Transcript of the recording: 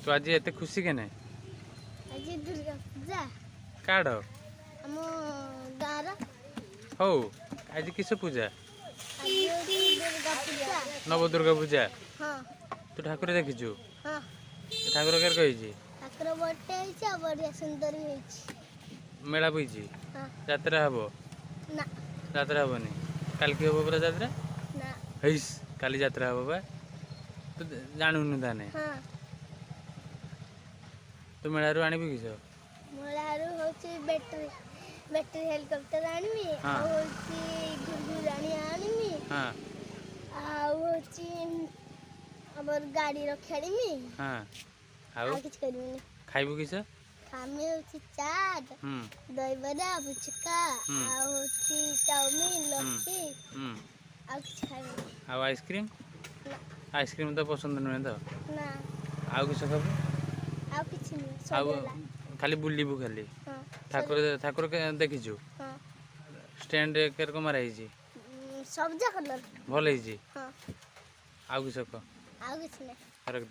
तू आज एते खुशी के नहीं आज दुर्गा पूजा काढ़ आम गाँव हो आज किस पूजा आज दुर्गा पूजा नव दुर्गा पूजा हाँ तू ठाकुर देखिचु हाँ ठाकुर केर कही ठाकुर बटे होइছে बढ़िया सुंदर होइছে मेला बुझी हाँ यात्रा हबो ना यात्रा हबनी काल की हबो पूरा यात्रा ना हैस काली यात्रा हबो बा तू जानूनु ताने हाँ तू मेलारू आनिबि किस मोलारू होची बैटरी बैटरी हेलीकॉप्टर आनमी हाँ। आ होची गुरगुरानी आनमी हाँ आ होची अबर गाड़ी रखाड़ीमी हाँ आ आउ किछ करबिनी खाइबु किस खामे होची चाट दही बड़ा फुचका आ होची चाउमीन लस्सी आ किछ खाइबनी आउ आइसक्रीम ना आइसक्रीम तो पसंद नुहे तो ना आउ किस खाबु आ किछ नहीं आउ सजेला खाली बुलिबु खाली हाँ ठाकुर ठाकुर के देखिचु हाँ स्टैंड केर को मारा हिची सब्जा कलर भल हिची हाँ आउ किस को आ किछ नहीं रख दे।